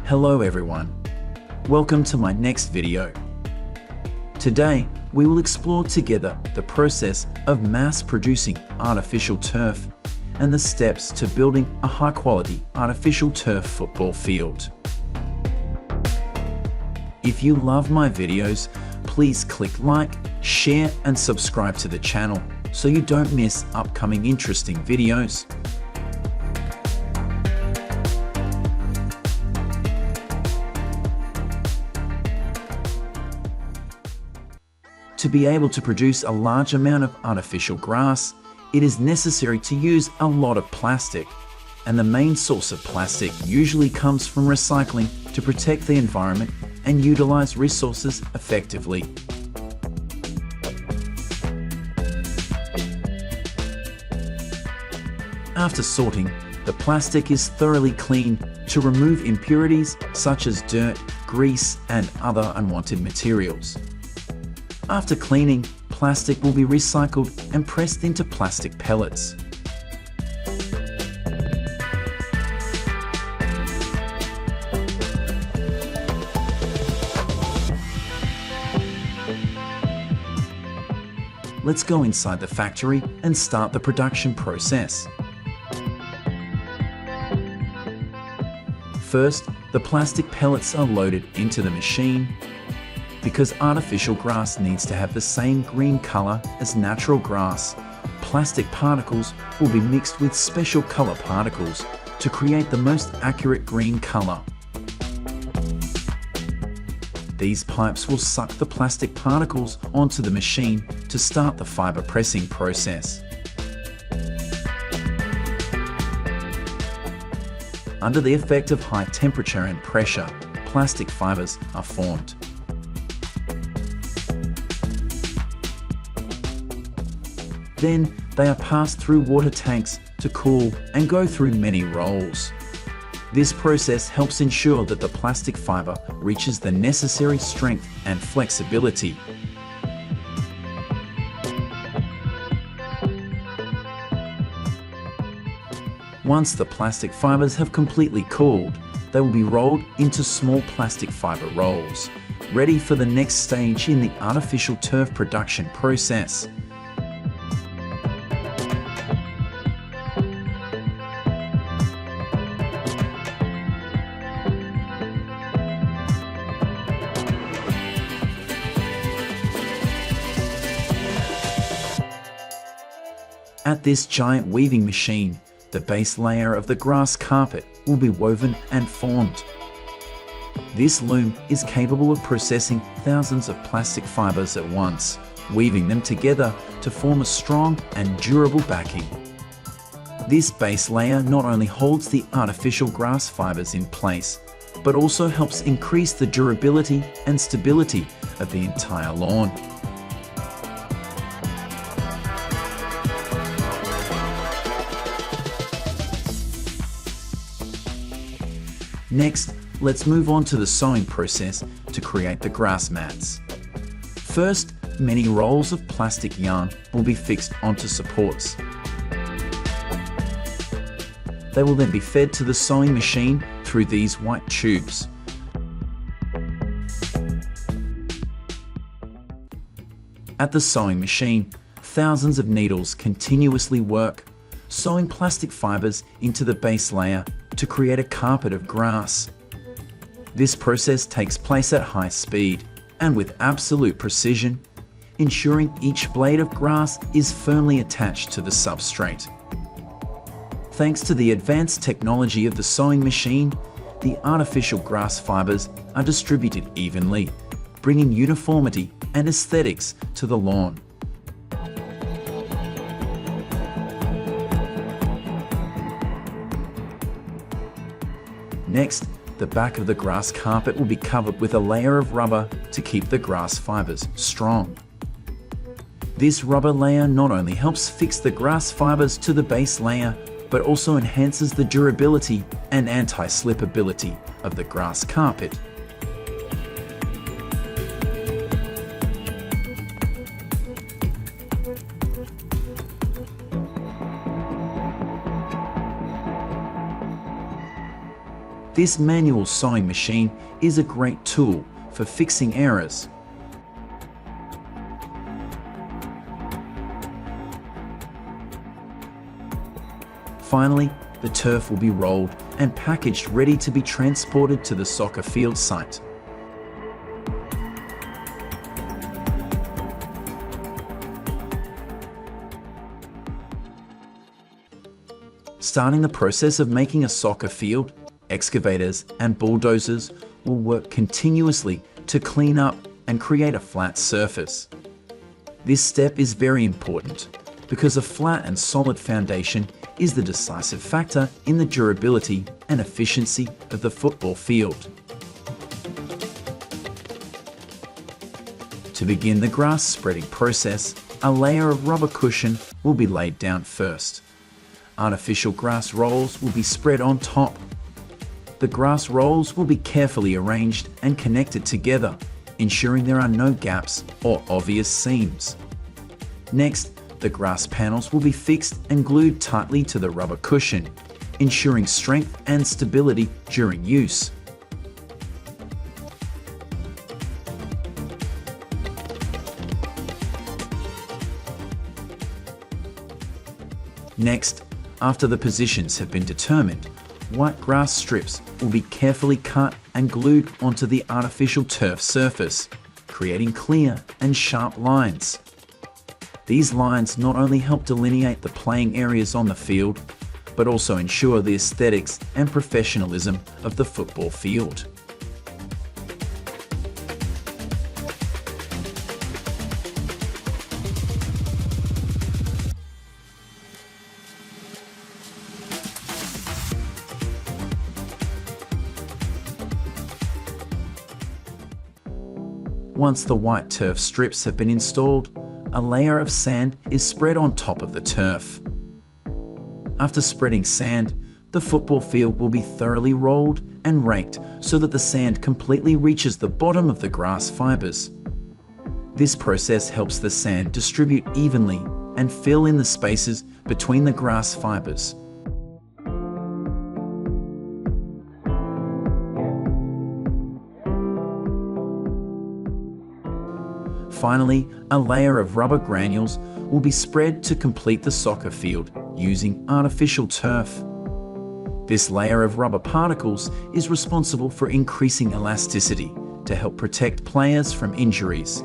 Hello everyone, welcome to my next video. Today we will explore together the process of mass-producing artificial turf and the steps to building a high-quality artificial turf football field. If you love my videos, please click like, share and subscribe to the channel so you don't miss upcoming interesting videos. To be able to produce a large amount of artificial grass, it is necessary to use a lot of plastic, and the main source of plastic usually comes from recycling to protect the environment and utilize resources effectively. After sorting, the plastic is thoroughly cleaned to remove impurities such as dirt, grease, and other unwanted materials. After cleaning, plastic will be recycled and pressed into plastic pellets. Let's go inside the factory and start the production process. First, the plastic pellets are loaded into the machine. Because artificial grass needs to have the same green color as natural grass, plastic particles will be mixed with special color particles to create the most accurate green color. These pipes will suck the plastic particles onto the machine to start the fiber pressing process. Under the effect of high temperature and pressure, plastic fibers are formed. Then they are passed through water tanks to cool and go through many rolls. This process helps ensure that the plastic fiber reaches the necessary strength and flexibility. Once the plastic fibers have completely cooled, they will be rolled into small plastic fiber rolls, ready for the next stage in the artificial turf production process. At this giant weaving machine, the base layer of the grass carpet will be woven and formed. This loom is capable of processing thousands of plastic fibers at once, weaving them together to form a strong and durable backing. This base layer not only holds the artificial grass fibers in place, but also helps increase the durability and stability of the entire lawn. Next, let's move on to the sewing process to create the grass mats. First, many rolls of plastic yarn will be fixed onto supports. They will then be fed to the sewing machine through these white tubes. At the sewing machine, thousands of needles continuously work, sewing plastic fibers into the base layer to create a carpet of grass. This process takes place at high speed and with absolute precision, ensuring each blade of grass is firmly attached to the substrate. Thanks to the advanced technology of the sewing machine, the artificial grass fibers are distributed evenly, bringing uniformity and aesthetics to the lawn. Next, the back of the grass carpet will be covered with a layer of rubber to keep the grass fibers strong. This rubber layer not only helps fix the grass fibers to the base layer, but also enhances the durability and anti-slip ability of the grass carpet. This manual sewing machine is a great tool for fixing errors. Finally, the turf will be rolled and packaged ready to be transported to the soccer field site. Starting the process of making a soccer field, excavators and bulldozers will work continuously to clean up and create a flat surface. This step is very important because a flat and solid foundation is the decisive factor in the durability and efficiency of the football field. To begin the grass spreading process, a layer of rubber cushion will be laid down first. Artificial grass rolls will be spread on top. The grass rolls will be carefully arranged and connected together, ensuring there are no gaps or obvious seams. Next, the grass panels will be fixed and glued tightly to the rubber cushion, ensuring strength and stability during use. Next, after the positions have been determined, white grass strips will be carefully cut and glued onto the artificial turf surface, creating clear and sharp lines. These lines not only help delineate the playing areas on the field, but also ensure the aesthetics and professionalism of the football field. Once the white turf strips have been installed, a layer of sand is spread on top of the turf. After spreading sand, the football field will be thoroughly rolled and raked so that the sand completely reaches the bottom of the grass fibers. This process helps the sand distribute evenly and fill in the spaces between the grass fibers. Finally, a layer of rubber granules will be spread to complete the soccer field using artificial turf. This layer of rubber particles is responsible for increasing elasticity to help protect players from injuries